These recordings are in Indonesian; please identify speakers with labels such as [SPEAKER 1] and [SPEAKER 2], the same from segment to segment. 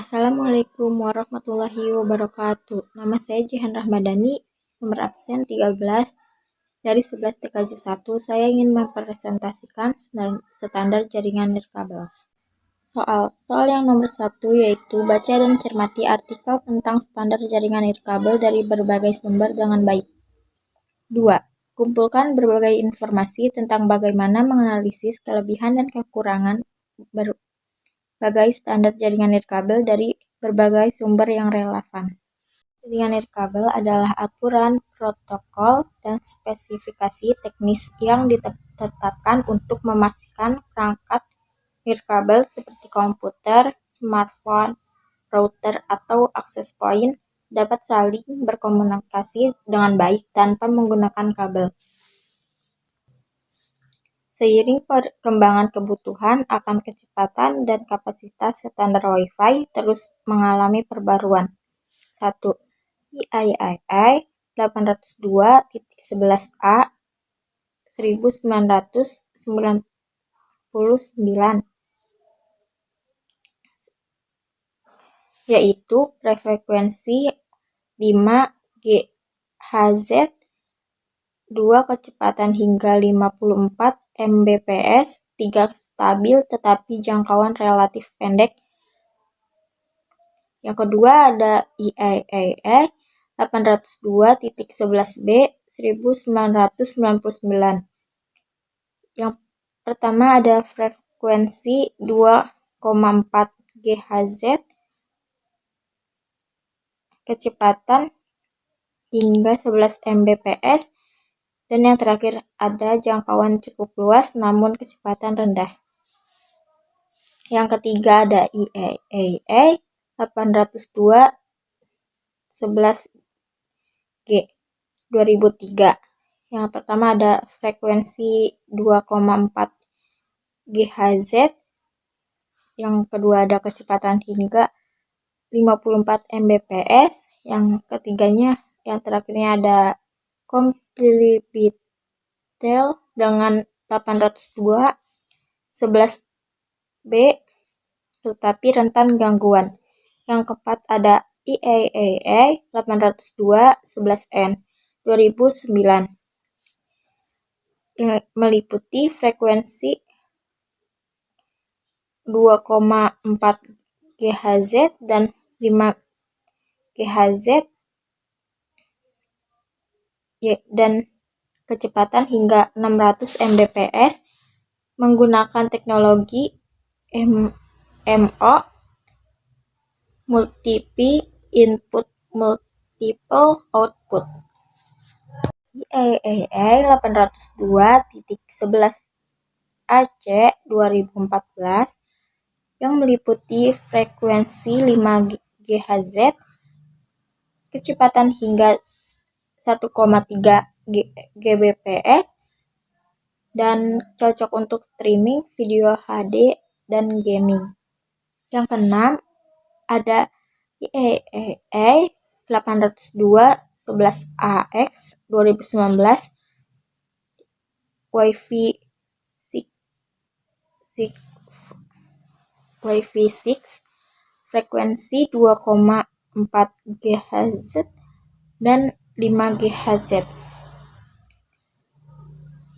[SPEAKER 1] Assalamualaikum warahmatullahi wabarakatuh. Nama saya Jihan Rahmadani, nomor absen 13 dari 11 TKJ 1. Saya ingin mempresentasikan standar jaringan nirkabel. Soal yang nomor 1 yaitu baca dan cermati artikel tentang standar jaringan nirkabel dari berbagai sumber dengan baik. 2. Kumpulkan berbagai informasi tentang bagaimana menganalisis kelebihan dan kekurangan berbagai standar jaringan nirkabel dari berbagai sumber yang relevan. Jaringan nirkabel adalah aturan, protokol, dan spesifikasi teknis yang ditetapkan untuk memastikan perangkat nirkabel seperti komputer, smartphone, router, atau access point dapat saling berkomunikasi dengan baik tanpa menggunakan kabel. Seiring perkembangan kebutuhan akan kecepatan dan kapasitas, standar Wi-Fi terus mengalami perbaruan. 1. IEEE 802.11a 1999, yaitu frekuensi 5 GHz, 2 kecepatan hingga 54 Mbps, 3 stabil tetapi jangkauan relatif pendek. Yang kedua ada IEEE 802.11b 1999. Yang pertama ada frekuensi 2,4 GHz, kecepatan hingga 11 Mbps, dan yang terakhir ada jangkauan cukup luas namun kecepatan rendah. Yang ketiga ada IEEE 802.11g 2003. Yang pertama ada frekuensi 2,4 GHz, yang kedua ada kecepatan hingga 54 Mbps, yang ketiganya, yang terakhirnya ada Compatible dengan 802.11b tetapi rentan gangguan. Yang keempat ada IEEE 802.11n 2009 yang meliputi frekuensi 2,4 GHz dan 5 GHz dan kecepatan hingga 600 Mbps menggunakan teknologi MO multiple input multiple output. IEEE 802.11ac 2014 yang meliputi frekuensi 5 GHz, kecepatan hingga 1,3 Gbps, dan cocok untuk streaming video HD dan gaming. Yang keenam ada IEEE 802.11ax 2019 Wi-Fi 6 frekuensi 2,4 GHz dan 5 GHz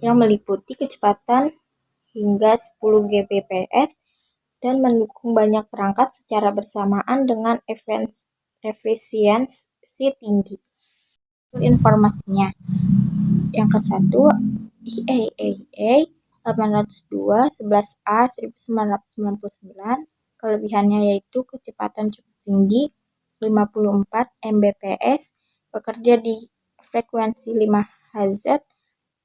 [SPEAKER 1] yang meliputi kecepatan hingga 10 Gbps dan mendukung banyak perangkat secara bersamaan dengan efisiensi tinggi. Informasinya, yang ke-1 IEEE 802.11a 1999, kelebihannya yaitu kecepatan cukup tinggi 54 Mbps, bekerja di frekuensi 5 Hz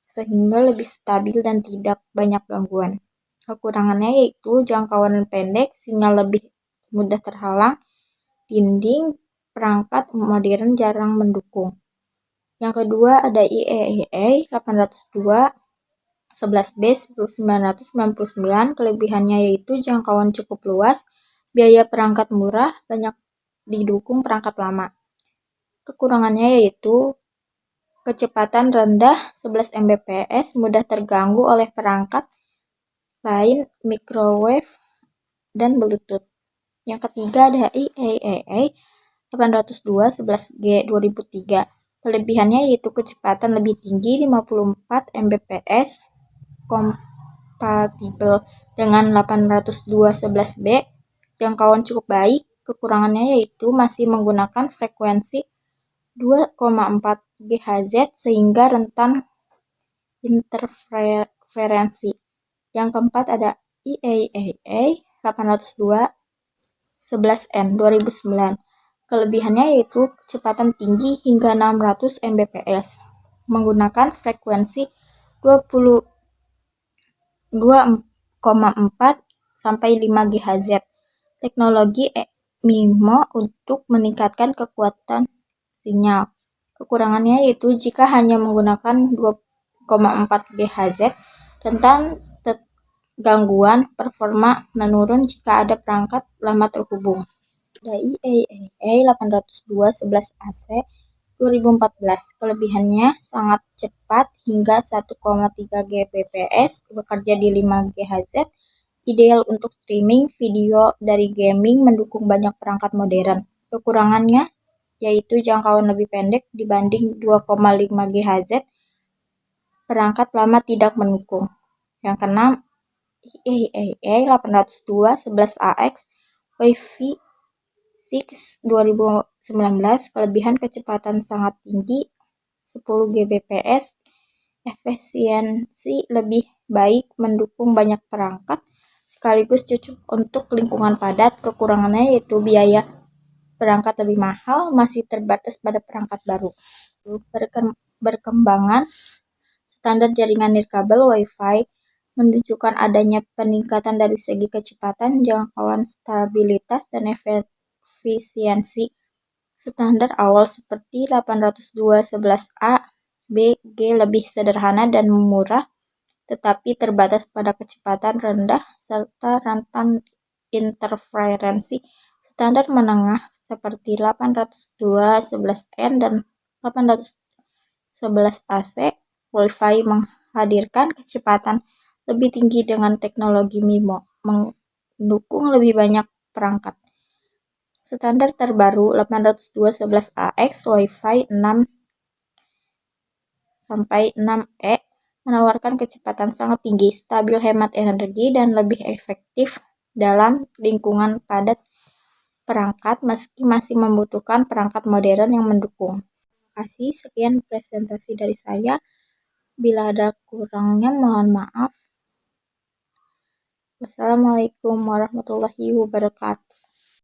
[SPEAKER 1] sehingga lebih stabil dan tidak banyak gangguan. Kekurangannya yaitu jangkauan pendek, sinyal lebih mudah terhalang, dinding perangkat modern jarang mendukung. Yang kedua ada IEEE 802.11b 1999, kelebihannya yaitu jangkauan cukup luas, biaya perangkat murah, banyak didukung perangkat lama. Kekurangannya yaitu kecepatan rendah 11 Mbps, mudah terganggu oleh perangkat lain, microwave, dan Bluetooth. Yang ketiga ada IAEA 802.11G 2003. Kelebihannya yaitu kecepatan lebih tinggi 54 Mbps, kompatibel dengan 802.11b, jangkauan cukup baik. Kekurangannya yaitu masih menggunakan frekuensi 2,4 GHz sehingga rentan interferensi. Yang keempat ada IAEA 802.11n 2009. Kelebihannya yaitu kecepatan tinggi hingga 600 Mbps menggunakan frekuensi 2,4 sampai 5 GHz. Teknologi MIMO untuk meningkatkan kekuatan sinyal. Kekurangannya yaitu jika hanya menggunakan 2,4 GHz, rentan gangguan performa menurun jika ada perangkat lama terhubung. Ada IAEA 802.11ac 2014. Kelebihannya sangat cepat hingga 1,3 Gbps, bekerja di 5 GHz, ideal untuk streaming video dari gaming, mendukung banyak perangkat modern. Kekurangannya yaitu jangkauan lebih pendek dibanding 2,5 GHz, perangkat lama tidak mendukung. Yang keenam, IAEA 802.11ax Wi-Fi 6 2019. Kelebihan kecepatan sangat tinggi 10 Gbps, efisiensi lebih baik, mendukung banyak perangkat, sekaligus cocok untuk lingkungan padat. Kekurangannya yaitu biaya perangkat lebih mahal, masih terbatas pada perangkat baru. Berkembangan standar jaringan nirkabel Wi-Fi menunjukkan adanya peningkatan dari segi kecepatan, jangkauan, stabilitas, dan efisiensi. Standar awal seperti 802.11a BG lebih sederhana dan murah, tetapi terbatas pada kecepatan rendah serta rentan interferensi. Standar menengah seperti 802.11n dan 802.11ac Wi-Fi menghadirkan kecepatan lebih tinggi dengan teknologi MIMO, mendukung lebih banyak perangkat. Standar terbaru 802.11ax Wi-Fi 6-6E menawarkan kecepatan sangat tinggi, stabil, hemat energi, dan lebih efektif dalam lingkungan padat perangkat, meski masih membutuhkan perangkat modern yang mendukung. Terima kasih, sekian presentasi dari saya. Bila ada kurangnya mohon maaf. Wassalamualaikum warahmatullahi wabarakatuh.